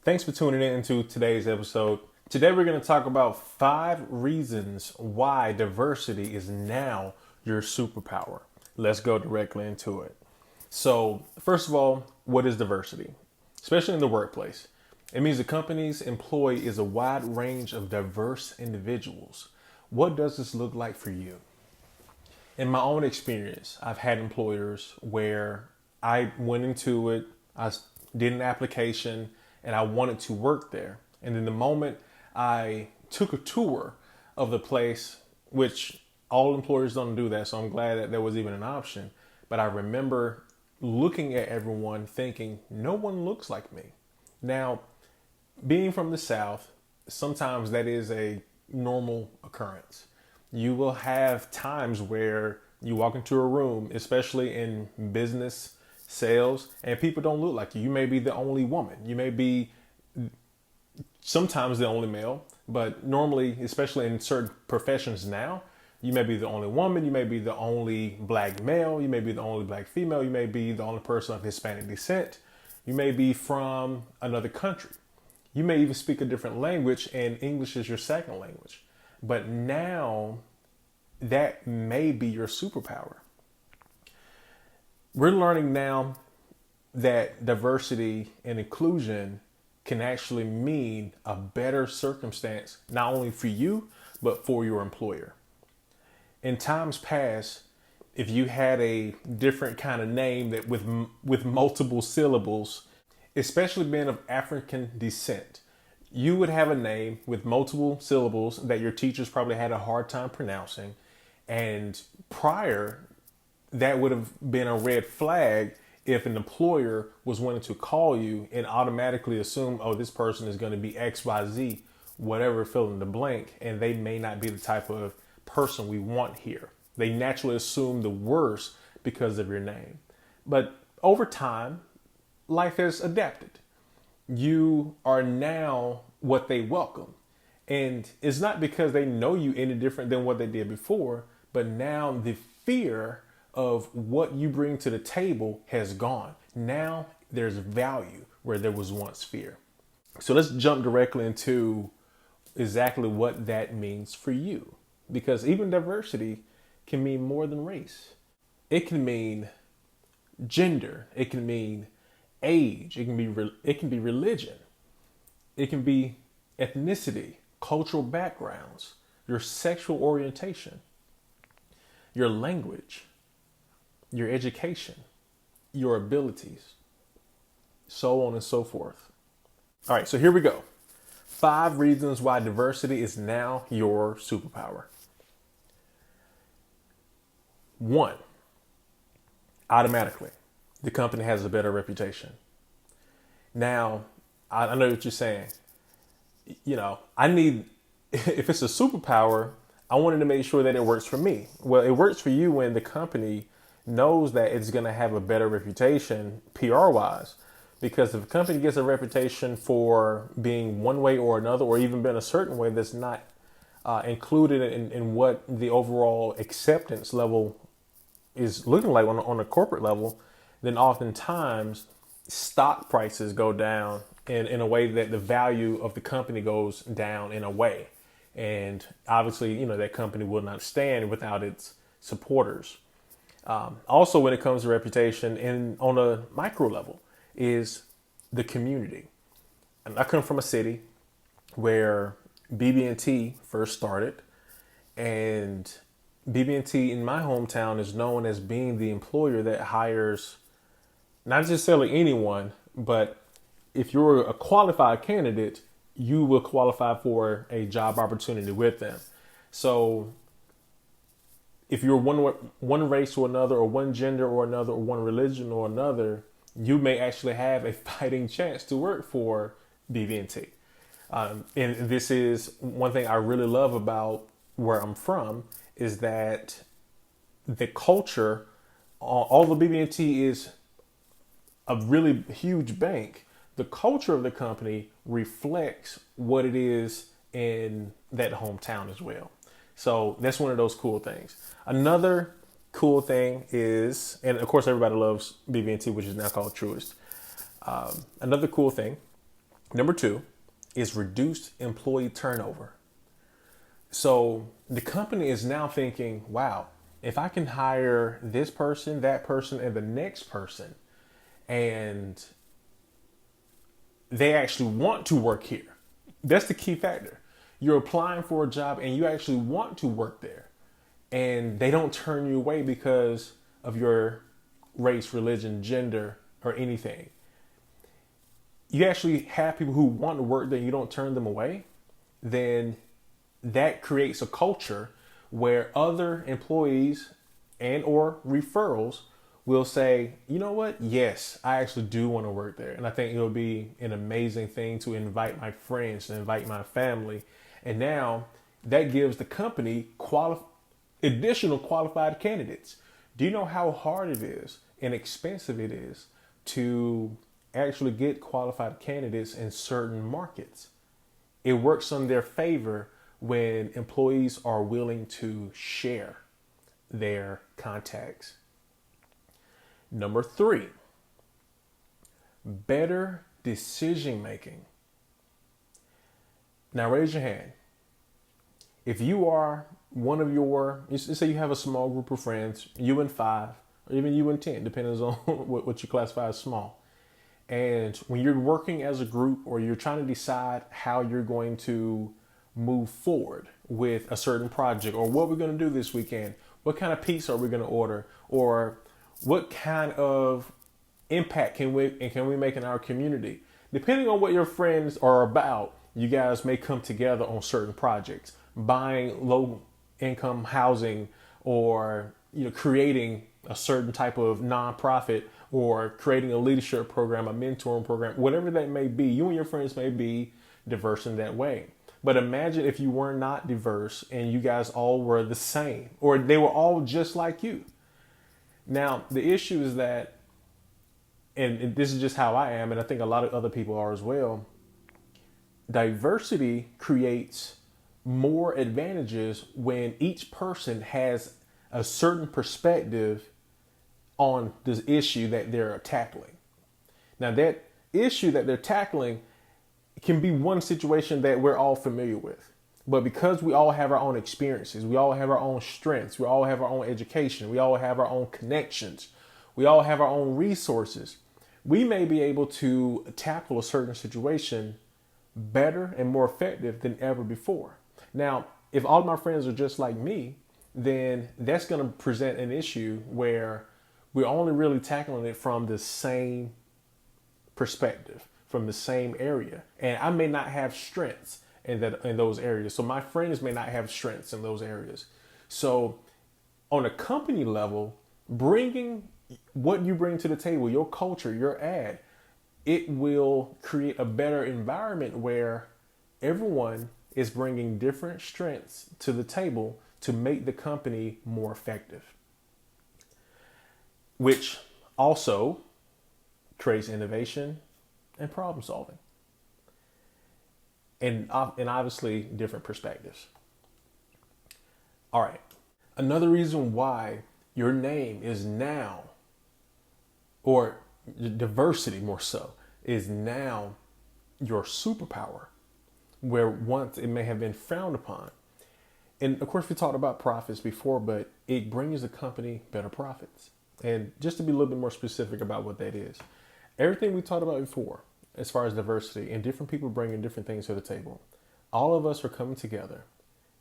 Thanks for tuning in to today's episode. Today we're going to talk about 5 reasons why diversity is now your superpower. Let's go directly into it. So, first of all, what is diversity? Especially in the workplace. It means the company's employee is a wide range of diverse individuals. What does this look like for you? In my own experience, I've had employers where I went into it, I did an application, and I wanted to work there. And then the moment I took a tour of the place, which all employers don't do that, so I'm glad that there was even an option. But I remember looking at everyone thinking, no one looks like me. Now, being from the South, sometimes that is a normal occurrence. You will have times where you walk into a room, especially in business, sales, and people don't look like you. You may be the only woman. You may be sometimes the only male, but normally, especially in certain professions now, you may be the only woman. You may be the only black male. You may be the only black female. You may be the only person of Hispanic descent. You may be from another country. You may even speak a different language and English is your second language. But now that may be your superpower. We're learning now that diversity and inclusion can actually mean a better circumstance, not only for you, but for your employer. In times past, if you had a different kind of name that with multiple syllables, especially being of African descent, you would have a name with multiple syllables that your teachers probably had a hard time pronouncing. And prior, that would have been a red flag if an employer was wanting to call you and automatically assume, oh, this person is going to be XYZ, whatever, fill in the blank, and they may not be the type of person we want here. They naturally assume the worst because of your name. But over time, life has adapted. You are now what they welcome. And it's not because they know you any different than what they did before, but now the fear of what you bring to the table has gone. Now there's value where there was once fear. So let's jump directly into exactly what that means for you. Because even diversity can mean more than race. It can mean gender. It can mean age. It can be religion. It can be ethnicity, cultural backgrounds, your sexual orientation, your language, your education, your abilities, so on and so forth. All right, so here we go. 5 reasons why diversity is now your superpower. 1, automatically, the company has a better reputation. Now, I know what you're saying. You know, if it's a superpower, I wanted to make sure that it works for me. Well, it works for you when the company knows that it's going to have a better reputation PR wise, because if a company gets a reputation for being one way or another, or even being a certain way that's not included in what the overall acceptance level is looking like on a corporate level, then oftentimes stock prices go down in a way that the value of the company goes down in a way. And obviously, that company will not stand without its supporters. Also, when it comes to reputation on a micro level is the community. And I come from a city where BB&T first started, and BB&T in my hometown is known as being the employer that hires not necessarily anyone, but if you're a qualified candidate, you will qualify for a job opportunity with them. So if you're one race or another, or one gender or another, or one religion or another, you may actually have a fighting chance to work for BB&T. And this is one thing I really love about where I'm from, is that the culture, although BB&T is a really huge bank, the culture of the company reflects what it is in that hometown as well. So that's one of those cool things. Another cool thing is, and of course everybody loves BB&T, which is now called Truist. Another cool thing Number two is reduced employee turnover. So the company is now thinking, wow, if I can hire this person, that person, and the next person, and they actually want to work here. That's the key factor. You're applying for a job and you actually want to work there. And they don't turn you away because of your race, religion, gender, or anything. You actually have people who want to work there and you don't turn them away, then that creates a culture where other employees and or referrals will say, you know what? Yes, I actually do want to work there. And I think it'll be an amazing thing to invite my friends, to invite my family. And now that gives the company additional qualified candidates. Do you know how hard it is and expensive it is to actually get qualified candidates in certain markets? It works on their favor when employees are willing to share their contacts. Number three, better decision making. Now raise your hand. If you are one of let's say you have a small group of friends, you and 5, or even you and 10, depending on what you classify as small. And when you're working as a group or you're trying to decide how you're going to move forward with a certain project or what we're going to do this weekend, what kind of pizza are we going to order, or what kind of impact can we make in our community? Depending on what your friends are about, you guys may come together on certain projects, buying low income housing, or creating a certain type of nonprofit, or creating a leadership program, a mentoring program, whatever that may be. You and your friends may be diverse in that way. But imagine if you were not diverse and you guys all were the same, or they were all just like you. Now, the issue is that, and this is just how I am, and I think a lot of other people are as well, diversity creates more advantages when each person has a certain perspective on this issue that they're tackling. Now, that issue that they're tackling can be one situation that we're all familiar with. But because we all have our own experiences, we all have our own strengths, we all have our own education, we all have our own connections, we all have our own resources, we may be able to tackle a certain situation better and more effective than ever before. Now, if all of my friends are just like me, then that's going to present an issue where we're only really tackling it from the same perspective, from the same area. And I may not have strengths in those areas. So my friends may not have strengths in those areas. So on a company level, bringing what you bring to the table, your culture, your ad, it will create a better environment where everyone is bringing different strengths to the table to make the company more effective, which also creates innovation and problem solving. And obviously different perspectives. All right. Another reason why your name is now, or diversity more so, is now your superpower, where once it may have been frowned upon. And of course, we talked about profits before, but it brings the company better profits. And just to be a little bit more specific about what that is, everything we talked about before, as far as diversity and different people bringing different things to the table, all of us are coming together,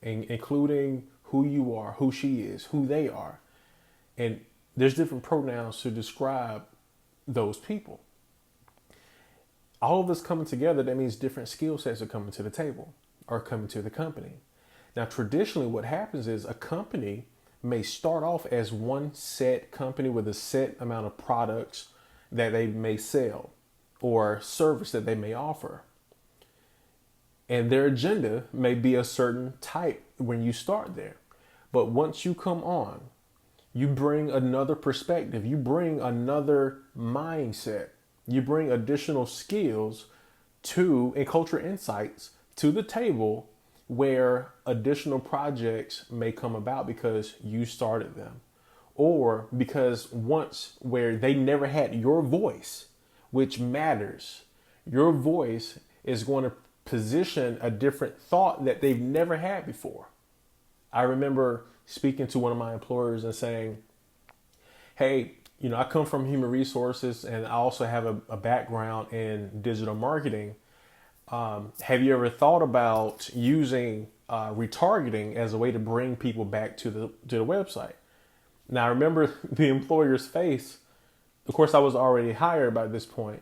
and including who you are, who she is, who they are. And there's different pronouns to describe those people. All of us coming together, that means different skill sets are coming to the table, or coming to the company. Now, traditionally, what happens is a company may start off as one set company with a set amount of products that they may sell or service that they may offer. And their agenda may be a certain type when you start there. But once you come on, you bring another perspective, you bring another mindset, you bring additional skills and culture insights to the table, where additional projects may come about because you started them, or because once where they never had your voice, which matters. Your voice is going to position a different thought that they've never had before. I remember speaking to one of my employers and saying, hey, I come from human resources and I also have a background in digital marketing. Have you ever thought about using retargeting as a way to bring people back to the website? Now, I remember the employer's face. Of course, I was already hired by this point,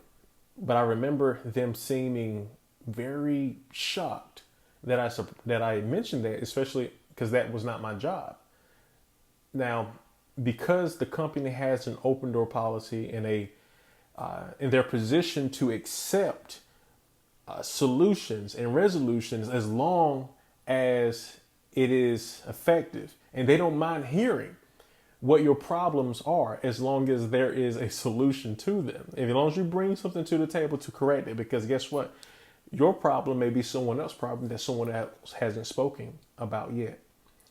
but I remember them seeming very shocked that I mentioned that, especially because that was not my job. Now, because the company has an open door policy and in their position to accept solutions and resolutions as long as it is effective, and they don't mind hearing what your problems are as long as there is a solution to them. As long as you bring something to the table to correct it, because guess what? Your problem may be someone else's problem that someone else hasn't spoken about yet.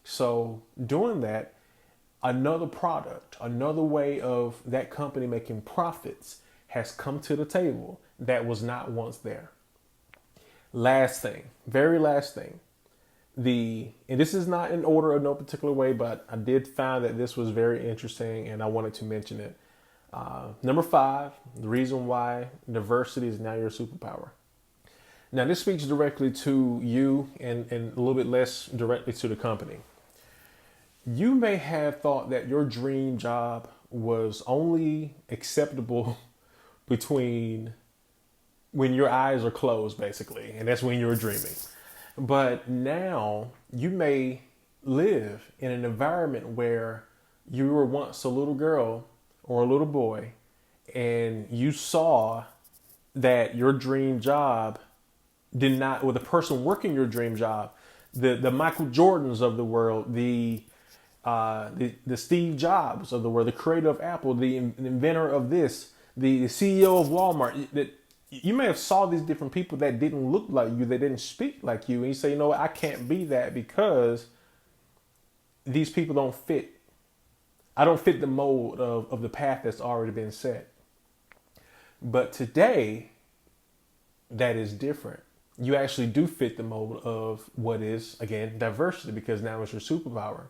So doing that, another product, another way of that company making profits has come to the table that was not once there. Last thing, very last thing, and this is not in order of no particular way, but I did find that this was very interesting and I wanted to mention it. Number 5, the reason why diversity is now your superpower. Now, this speaks directly to you and a little bit less directly to the company. You may have thought that your dream job was only acceptable between when your eyes are closed, basically, and that's when you're dreaming. But now you may live in an environment where you were once a little girl or a little boy, and you saw that your dream job did not, or the person working your dream job, the Michael Jordans of the world, the Steve Jobs of the world, the creator of Apple, the inventor of this, the CEO of Walmart, that you may have saw these different people that didn't look like you, they didn't speak like you, and you say, you know what, I can't be that because these people don't fit. I don't fit the mold of the path that's already been set. But today, that is different. You actually do fit the mold of what is, again, diversity, because now it's your superpower.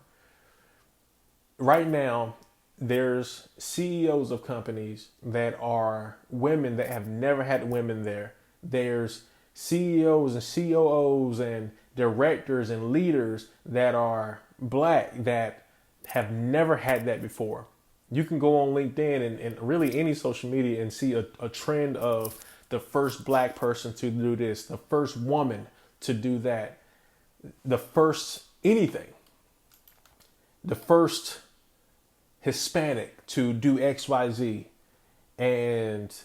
Right now, there's CEOs of companies that are women that have never had women there. There's CEOs and COOs and directors and leaders that are black that have never had that before. You can go on LinkedIn and really any social media and see a trend of the first black person to do this, the first woman to do that, the first anything, the first Hispanic to do XYZ. And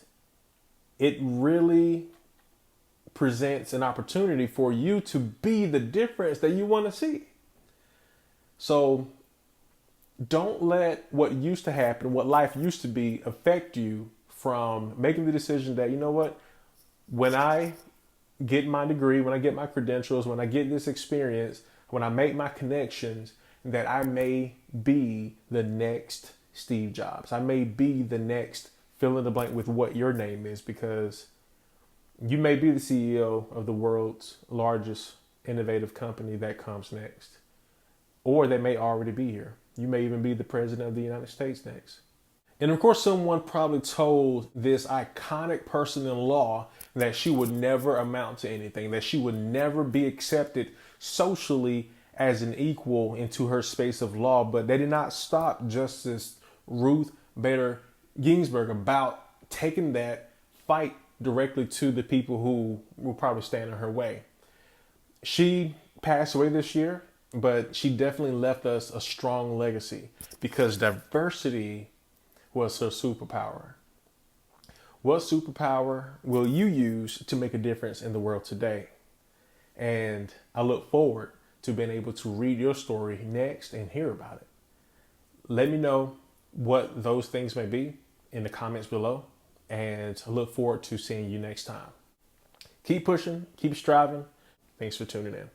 it really presents an opportunity for you to be the difference that you want to see. So don't let what used to happen, what life used to be, affect you from making the decision that, you know what, when I get my degree, when I get my credentials, when I get this experience, when I make my connections, that I may be the next Steve Jobs. I may be the next fill in the blank with what your name is, because you may be the CEO of the world's largest innovative company that comes next. Or they may already be here. You may even be the president of the United States next. And of course, someone probably told this iconic person in law that she would never amount to anything, that she would never be accepted socially as an equal into her space of law. But they did not stop Justice Ruth Bader Ginsburg about taking that fight directly to the people who will probably stand in her way. She passed away this year, but she definitely left us a strong legacy because diversity was her superpower. What superpower will you use to make a difference in the world today? And I look forward to being able to read your story next and hear about it. Let me know what those things may be in the comments below, and I look forward to seeing you next time. Keep pushing, keep striving. Thanks for tuning in.